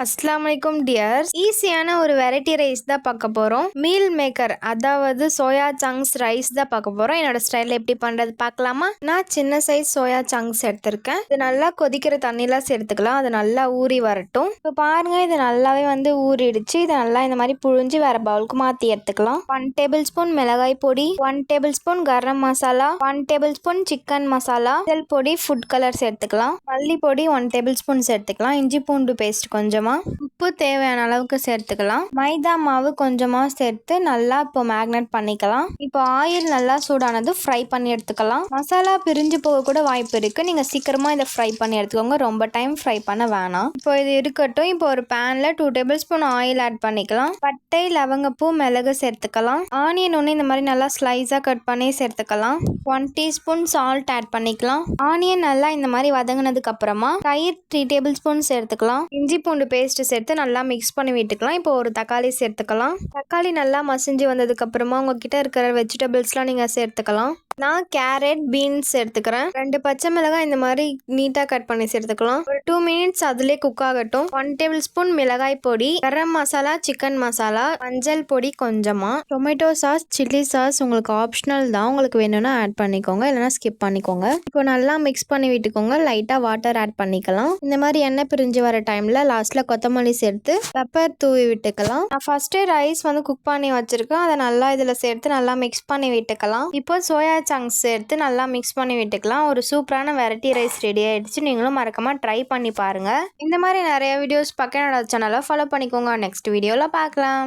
அஸ்ஸலாமலைக்கும் tears. ஈஸியான ஒரு variety rice தான் பார்க்க போகிறோம். மீல் மேக்கர் அதாவது சோயா சங்க்ஸ் ரைஸ் தான் பார்க்க போகிறோம். என்னோட ஸ்டைலில் எப்படி பண்ணுறது பார்க்கலாமா? நான் சின்ன சைஸ் சோயா சங்க்ஸ் எடுத்திருக்கேன். இது நல்லா கொதிக்கிற தண்ணிலாம் சேர்த்துக்கலாம். அது நல்லா ஊறி வரட்டும். இப்போ பாருங்கள், இது நல்லாவே ஊறிடுச்சு. இதை நல்லா இந்த மாதிரி புழிஞ்சு வேறு பவுலுக்கு மாற்றி எடுத்துக்கலாம். 1 டேபிள் ஸ்பூன் மிளகாய் பொடி, 1 table spoon garam masala, 1 table spoon chicken masala, மஞ்சள் பொடி, ஃபுட் கலர் சேர்த்துக்கலாம். மல்லி பொடி 1 டேபிள் ஸ்பூன் சேர்த்துக்கலாம். இஞ்சி பூண்டு பேஸ்ட் கொஞ்சம், உப்பு தேவையான அளவுக்கு சேர்த்துக்கலாம். மைதா மாவு கொஞ்சமா சேர்த்து நல்லா இப்போ மேக்னேட் பண்ணிக்கலாம். இப்போ ஆயில் நல்லா சூடானது ஃப்ரை பண்ணி எடுத்துக்கலாம். மசாலா பிரிஞ்சு போக கூட வாய்ப்பு இருக்கு. நீங்க சீக்கிரமா இதை ஃப்ரை பண்ணி எடுத்துக்கோங்க. ரொம்ப டைம் ஃப்ரை பண்ண வேணாம். இப்போ இது இருக்கட்டும். இப்போ ஒரு பேன்ல 2 டேபிள் ஸ்பூன் ஆயில் ஆட் பண்ணிக்கலாம். பட்டை, லவங்கப்பூ, மிளகு சேர்த்துக்கலாம். ஆனியன் ஒன்று இந்த மாதிரி நல்லா ஸ்லைஸா கட் பண்ணி சேர்த்துக்கலாம். 1 டீஸ்பூன் சால்ட் ஆட் பண்ணிக்கலாம். ஆனியன் நல்லா இந்த மாதிரி வதங்கினதுக்கு அப்புறமா தயிர் 3 டேபிள் ஸ்பூன் சேர்த்துக்கலாம். இஞ்சி பூண்டு பேஸ்ட் சேர்த்து நல்லா மிக்ஸ் பண்ணி விட்டுக்கலாம். இப்போ ஒரு தக்காளி சேர்த்துக்கலாம். தக்காளி நல்லா மசிஞ்சு வந்ததுக்கு அப்புறமா உங்ககிட்ட இருக்கிற வெஜிடபிள்ஸ்லாம் நீங்க சேர்த்துக்கலாம். நான் கேரட், பீன்ஸ் எடுத்துக்கிறேன். 2 பச்சை மிளகாய் இந்த மாதிரி நீட்டா கட் பண்ணி சேர்த்துக்கலாம். ஒரு 2 மினிட்ஸ் அதுலேயே குக் ஆகட்டும். 1 டேபிள் ஸ்பூன் மிளகாய் பொடி, கரம் மசாலா, சிக்கன் மசாலா, மஞ்சள் பொடி கொஞ்சமா, டொமேட்டோ சாஸ், சில்லி சாஸ் உங்களுக்கு ஆப்ஷனல் தான். உங்களுக்கு வேணும்னா ஆட் பண்ணிக்கோங்க, இல்லைனா ஸ்கிப் பண்ணிக்கோங்க. இப்போ நல்லா மிக்ஸ் பண்ணி விட்டுக்கோங்க. லைட்டா வாட்டர் ஆட் பண்ணிக்கலாம். இந்த மாதிரி எண்ணெய் பிரிஞ்சு வர டைம்ல லாஸ்ட்ல கொத்தமல்லி சேர்த்து பெப்பர் தூவி விட்டுக்கலாம். நான் ஃபர்ஸ்டே ரைஸ் குக் பண்ணி வச்சிருக்கேன். அதை நல்லா இதுல சேர்த்து நல்லா மிக்ஸ் பண்ணி விட்டுக்கலாம். இப்போ சோயா சங்க்ஸ் சேர்த்து நல்லா மிக்ஸ் பண்ணி விட்டுக்கலாம். ஒரு சூப்பரான வெரைட்டி ரைஸ் ரெடி ஆயிடுச்சு. நீங்களும் மறக்காம ட்ரை பண்ணி பாருங்க. இந்த மாதிரி நிறைய வீடியோஸ் பார்க்க என்னோட சேனலை ஃபாலோ பண்ணிக்கோங்க. நெக்ஸ்ட் வீடியோல பார்க்கலாம்.